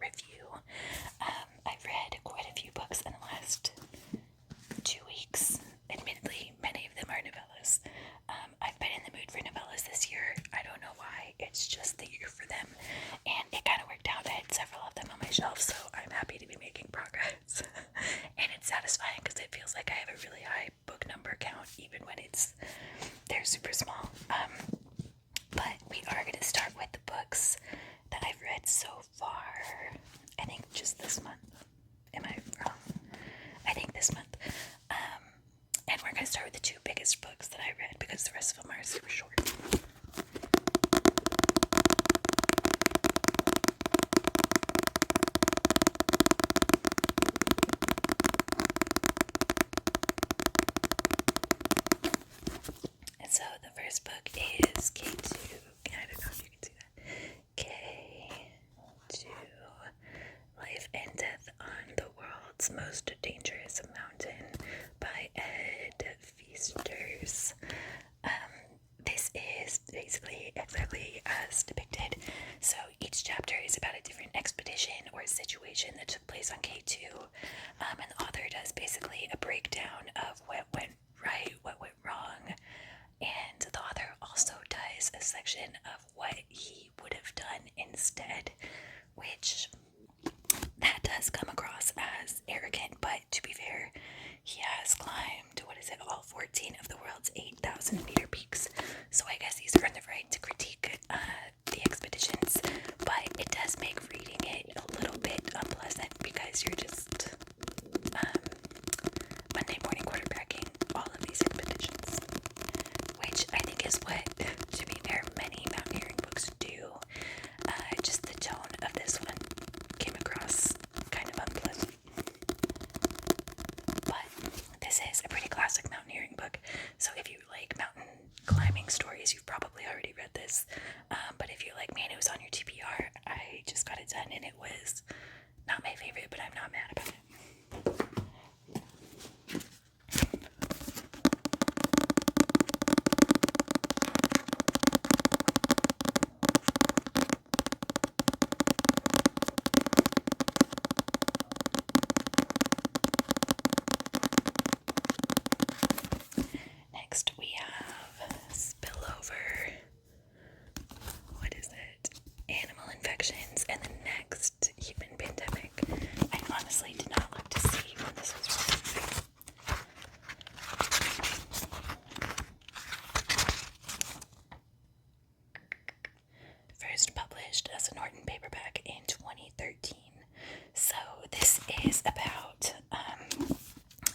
review. I've read quite a few books in the last 2 weeks. Admittedly, many of them are novellas. I've been in the mood for novellas this year. I don't know why. It's just the year for them. And it kind of worked out. I had several of them on my shelf, so I'm happy to be making progress. And it's satisfying because it feels like I have a really high book number count, even when they're super small. But we are going to start with the books that I've read so far. I think just this month. Am I wrong? I think this month. And we're going to start with the 2 biggest books that I read because the rest of them are super short. And so the first book is K2. I don't know if you can see that. K2. Life and Death on the World's Most Dangerous Mountain by Ed Feasters. This is basically exactly as depicted. So each chapter is about a different expedition or situation that took place on K2. And the author does basically a breakdown of what went right, what went wrong. And the author also does a section of what he would have done instead, which that does come across as arrogant, but to be fair, he has climbed, all 14 of the world's 8,000 meter peaks, so I guess he's earned the right to critique the expeditions, but it does make reading it a little bit unpleasant because you're just Monday morning quarterbacking all of these expeditions, which I think is what, to be fair, many mountaineering books do. Just the tone of this one came across kind of unpleasant. But this is a pretty classic mountaineering book, so if you like mountain climbing stories, you've probably already read this. But if you're like me and it was on your TBR, I just got it done and it was not my favorite, but I'm not mad about it. Next we have Spillover. What is it? Animal infections and the next human pandemic. I honestly did not look to see when this was written. First published as a Norton paperback in 2013. So this is about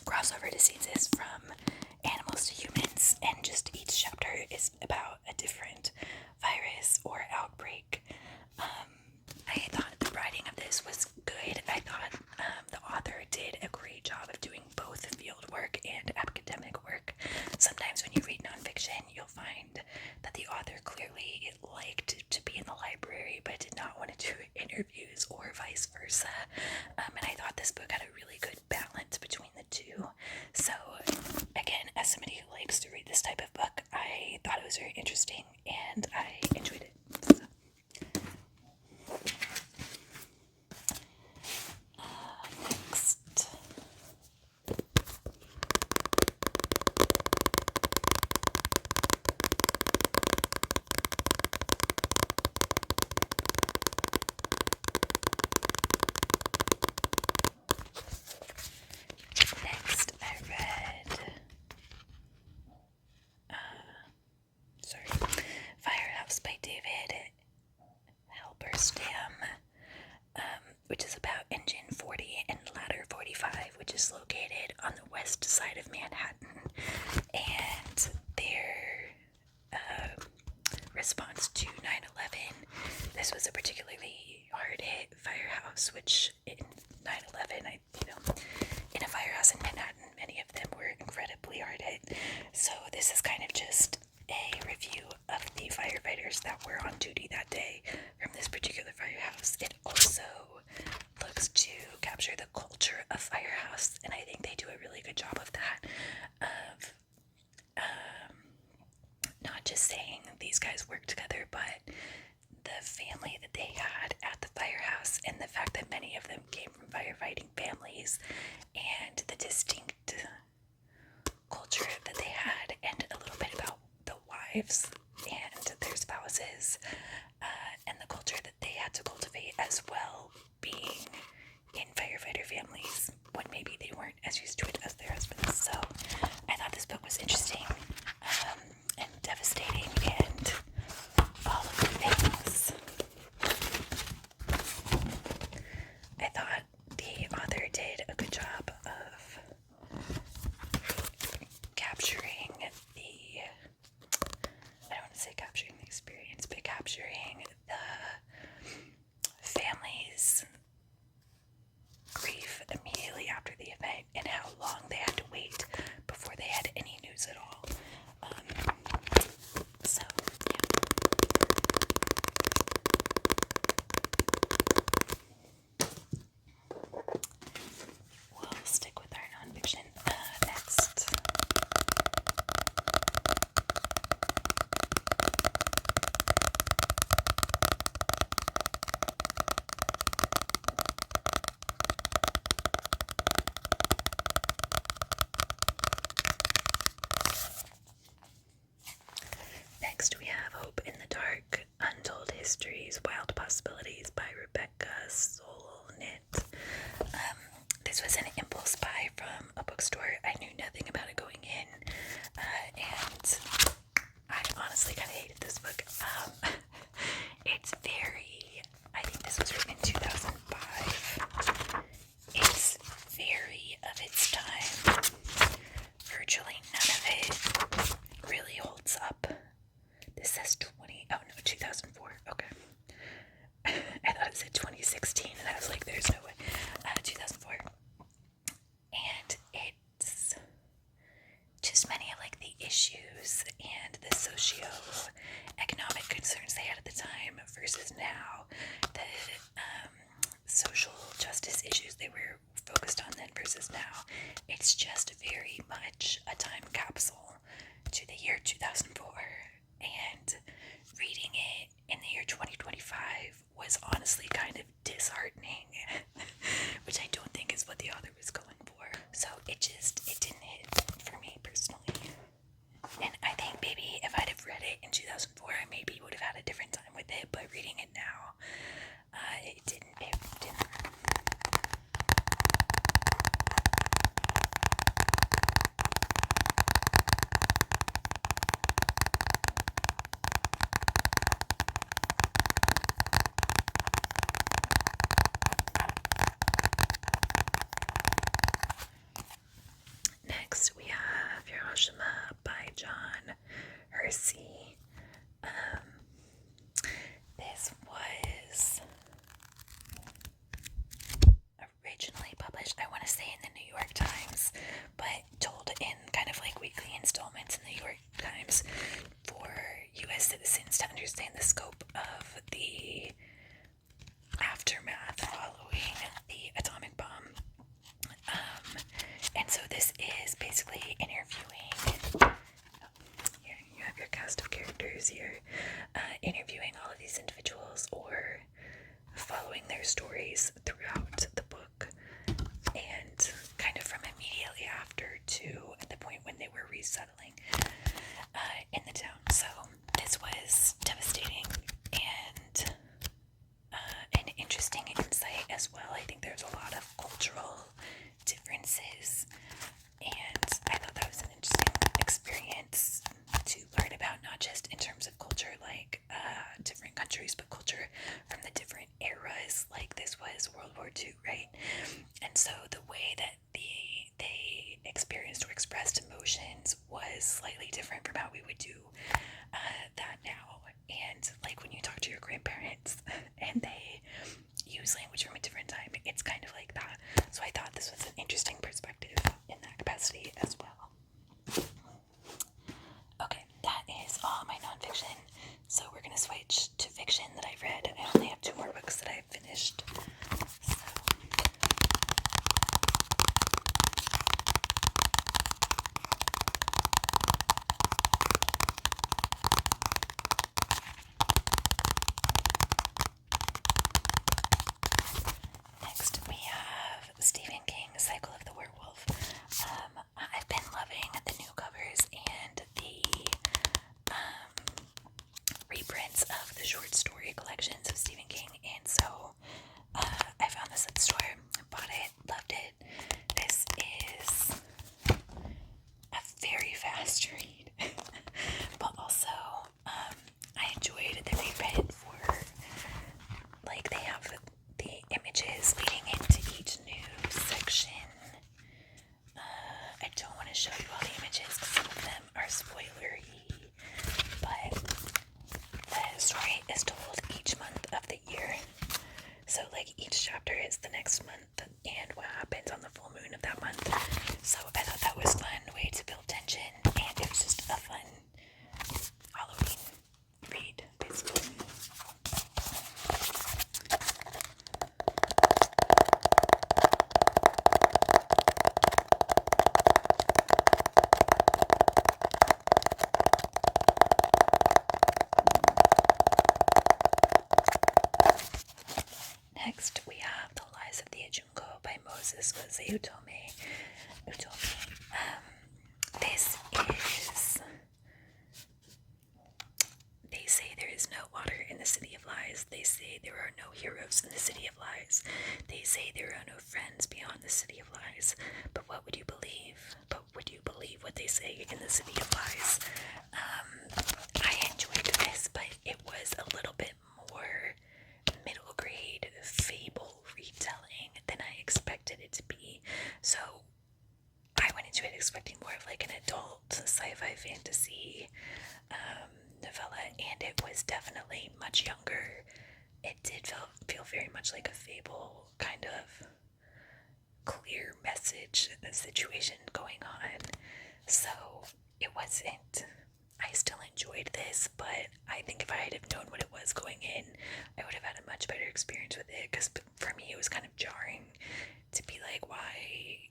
crossover diseases from animals to humans, and just each chapter is about a different virus or outbreak. I thought the writing of this was good. I thought the author did a great job of doing both field work and academic work. Sometimes when you read nonfiction, you'll find that the author clearly liked to be in the library but did not want to do interviews or vice versa. And I thought this book had a really good balance between the two. So again, as somebody who likes to read this type of book, I thought it was very interesting and I enjoyed it. So. Next. Next, I read Firehouse by David Halberstam, which is about Engine 40 and Ladder 45, which is located on the west side of Manhattan, and their response to 9/11. This was a particularly hard-hit firehouse, which in 9/11, in a firehouse in Manhattan, many of them were incredibly hard-hit. So this is kind of just a review of the firefighters that were on duty that day from this particular firehouse. It also looks to capture the culture of Firehouse, and I think they do a really good job of that, of not just saying these guys work together, but the the family that they had at the Firehouse, and the fact that many of them came from firefighting families, and the distinct culture that they had, and a little bit about the wives and their spouses, and the culture that they had to cultivate as well, being in firefighter families when maybe they weren't as used to it as their husbands. So I thought this book was interesting, and devastating, and all of the things. I thought the author did a good job of capturing the, I don't want to say capturing the experience, but capturing the family's grief immediately after the event, and how long they had to wait before they had any news at all. So, yeah. We'll stick with our nonfiction next. Next, we have Hope in the Dark, Untold Histories, Wild Possibilities by Rebecca Solnit. This was an impulse buy from a bookstore. I knew nothing about it going in, and I honestly kind of hated this book. It's very, I think this was written in 2005. It's very of its time. Virtually none of it really holds up. This says 2004. Okay. I thought it said 2016, and I was like, there's no way. 2004. And it's just many of like the issues and the socio-economic concerns they had at the time versus now. The social justice issues they were focused on then versus now. It's just very much a time capsule to the year 2004. And reading it in the year 2025 was honestly kind of disheartening, which I don't think is what the author was going for. So it didn't hit for me personally. And I think maybe if I'd have read it in 2004, I maybe would have had a different time with it, but reading it now, it didn't. Next, we have Hiroshima by John Hersey. This was originally published, I want to say, in the New York Times, but told in kind of like weekly installments in the New York Times for U.S. citizens to understand the scope of the aftermath following the atomic bomb. And so this is basically interviewing, here you have your cast of characters here, interviewing all of these individuals or following their stories throughout the book, and kind of from immediately after to at the point when they were resettling in the town. So this was devastating and an interesting insight as well. I think there's a lot of cultural differences, and I thought that was an interesting experience to learn about, not just in terms of culture, like different countries, but culture from the different eras. Like this was World War II, right? And so the way that they experienced or expressed emotions was slightly different from how we would do that now. And like when you talk to your grandparents and they use language from a different time, it's kind of like that. So I thought this was an interesting perspective in that capacity as well. Okay, that is all my nonfiction. So we're going to switch to fiction that I've read. I only have 2 more books that I've finished. So. is told each month of the year. So, like, each chapter is the next month and what happens on the full moon of that month. So, I thought that was a fun way to build tension, and it was just a fun Halloween read, basically. Next, we have The Lies of the Ajunko by Moses Utome. This is... They say there is no water in the city of lies. They say there are no heroes in the city of lies. They say there are no friends beyond the city of lies. But what would you believe? But would you believe what they say in the city of lies? I enjoyed this, but it was a little bit more middle grade fable retelling than I expected it to be. So I went into it expecting more of like an adult sci-fi fantasy novella, and it was definitely much younger. It did feel very much like a fable, kind of clear message situation going on. So it wasn't... I still enjoyed this, but I think if I had have known what it was going in, I would have had a much better experience with it, because for me it was kind of jarring to be like, why...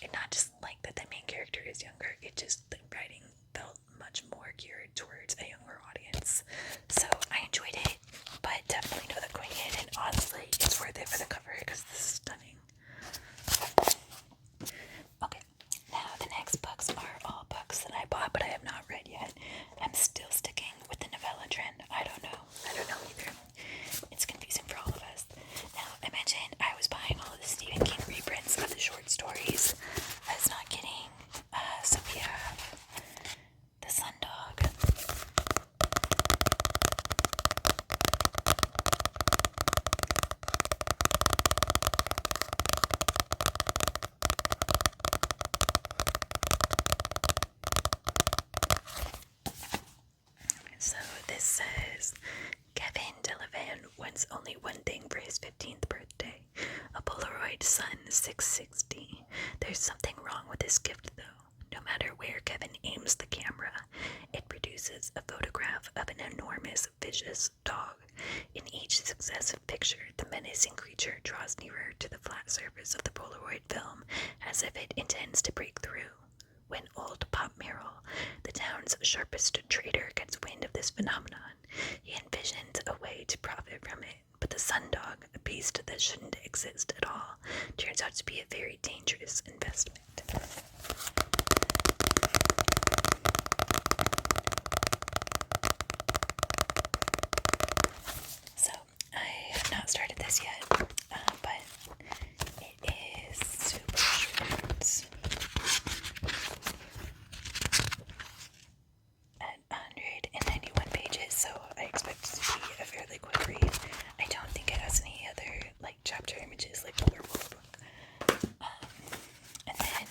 and not just like that the main character is younger, it just, the writing felt much more geared towards a younger audience. So I enjoyed it, but definitely know that going in, and honestly, it's worth it for the cover because this is stunning. Okay, now the next books are all books that I bought but I have not read yet. I'm still sticking with the novella trend. I don't know either. It's confusing for all of us. Now, I mentioned I was buying all of the Stephen King reprints of the short stories. I was not kidding. So we have The Sundog. So this says, Kevin Delavan wants only one thing for his 15th birthday, a Polaroid Sun 660. There's something wrong with this gift though. No matter where Kevin aims the camera, it produces a photograph of an enormous, vicious dog. In each successive picture, the menacing creature draws nearer to the flat surface of the Polaroid film, as if it intends to break through. When old Pop Merrill, the town's sharpest trader, gets wind of this phenomenon, he envisions a way to profit from it. But the sundog, a beast that shouldn't exist at all, turns out to be a very dangerous investment. So, I have not started this yet, but it is super short. At 191 pages, so I expect it to be a fairly quick read. I don't think it has any other like chapter images like the werewolf book. And then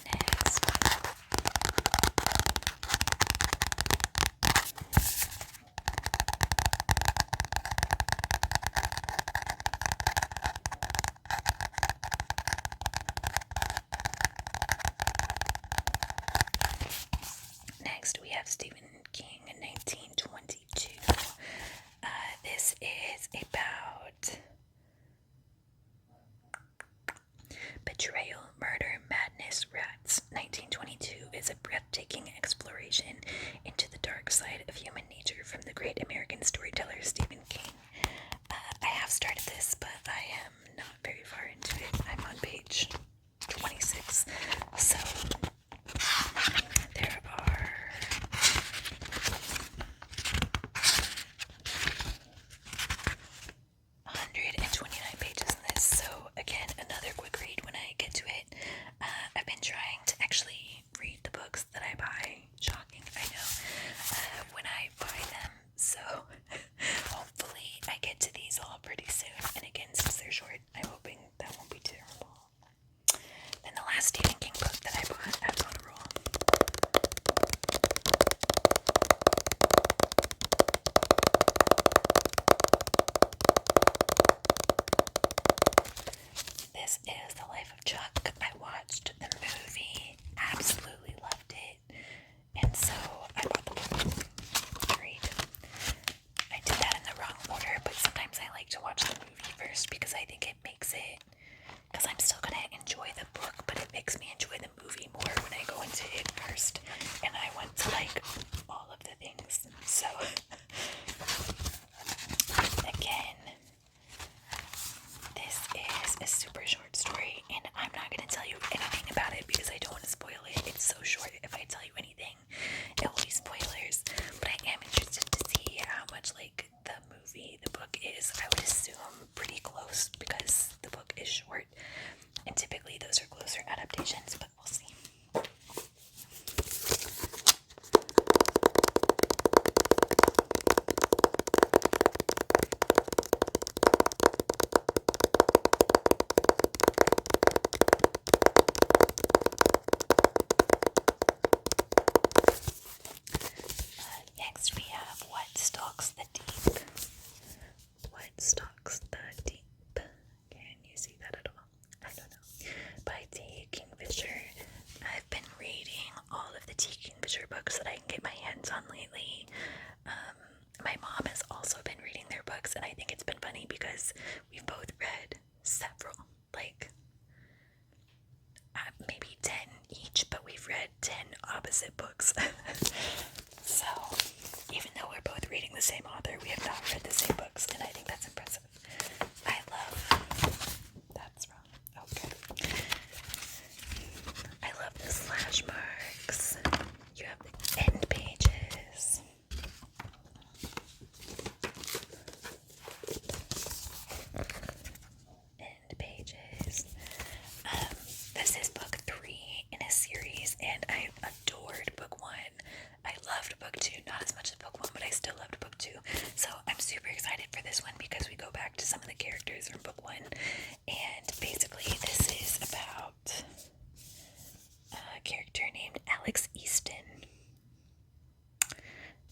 next, we have Stephen King in 1922. This is about betrayal, murder, madness, rats. 1922 is a breathtaking exploration into the dark side of human nature from the great American storyteller Stephen King. I have started this, but I am not very far into it. I'm on page 26. So there are 129 pages in this, so again, another quick read when I get to it. I've been trying to actually read the books that I buy, shocking, this is The Life of Chuck. I watched the movie, absolutely loved it, and so I bought the book to read. I did that in the wrong order, but sometimes I like to watch the movie first because I think it makes it, because I'm still going to enjoy the book, but it makes me enjoy the movie more when I go into it first, and I want to like all of the things. So, again, this is a super short story, and I'm not going to tell you anything about it because I don't want to spoil it. It's so short. If I tell you anything, it will be spoilers. But I am interested to see how much like the book is. I would assume pretty close because the book is short, and typically those are closer adaptations, but we'll see. Next we have What Stalks the Deep. What Stalks the Deep. Can you see that at all? I don't know. By T. Kingfisher. I've been reading all of the T. Kingfisher books that I can get my hands on lately. My mom has also been reading their books, and I think it's been funny because we've both read several, like maybe 10 each, but we've read 10 opposite books. So, even though we're both reading the same author, we have not read the same books, and I think that's impressive. I love... That's wrong. Okay. I love the slash marks. You have the end pages. End pages. This is book 3 in a series, and I adored book 1. I loved book 2, not as much as book 1, but I still loved book 2. So I'm super excited for this one because we go back to some of the characters from book 1. And basically this is about a character named Alex Easton.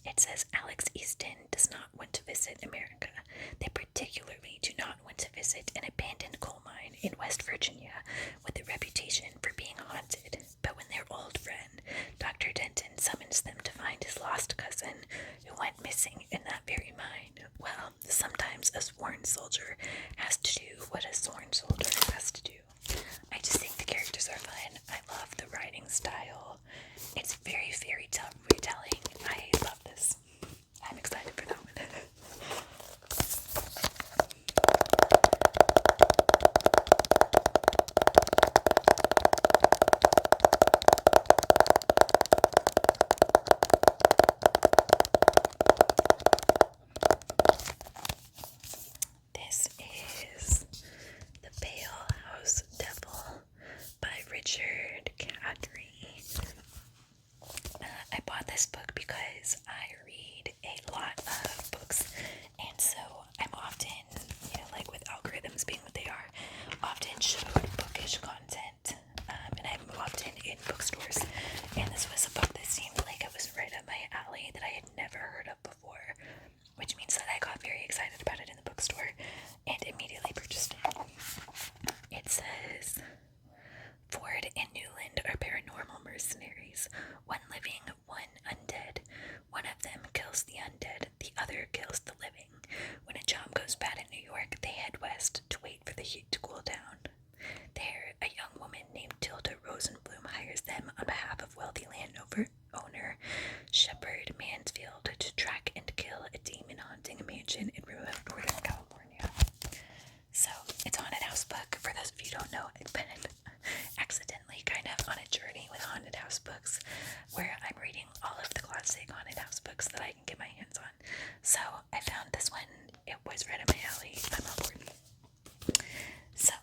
It says Alex Easton does not want to visit America. They particularly do not want to visit an abandoned coal mine in West Virginia with a reputation for being haunted. But when their old friend, Dr. Denton, summons them to find his lost cousin who went missing in that very mine, well, sometimes a sworn soldier has to do what a sworn soldier has to do. I just think the characters are fun. I love the writing style. It's very fairy tale retelling. I love this. I'm excited for that one. This is The Pale House Devil by Richard Cadre. I bought this book because I read a lot of books, and so I'm often, like with algorithms being what they are, often showed bookish content, and I'm often in bookstores, and this was a book that seemed like it was right up my alley that I had never heard of before, which means that I got very excited about it in the bookstore and immediately purchased it. It says, Ford and Newland are paranormal mercenaries, one living, one undead. One of them kills the undead, the other kills the living. When a job goes bad in New York, they head west to wait for the heat to cool down. There, a young woman named Tilda Rosenblum hires them on behalf of wealthy landowner Shepard Mansfield to track and kill a demon haunting a mansion in remote Northern California. So, it's a haunted house book. For those of you who don't know, I've been accidentally kind of on a journey with haunted house books where I'm reading all of the classic haunted house books that I can get my hands on. So, I found this one. It was right up my alley. I'm on board. So,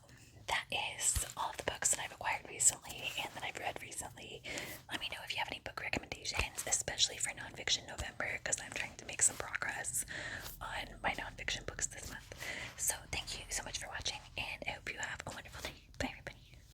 that is all of the books that I've acquired recently and that I've read recently. Let me know if you have any book recommendations, especially for Nonfiction November, because I'm trying to make some progress on my nonfiction books this month. So thank you so much for watching,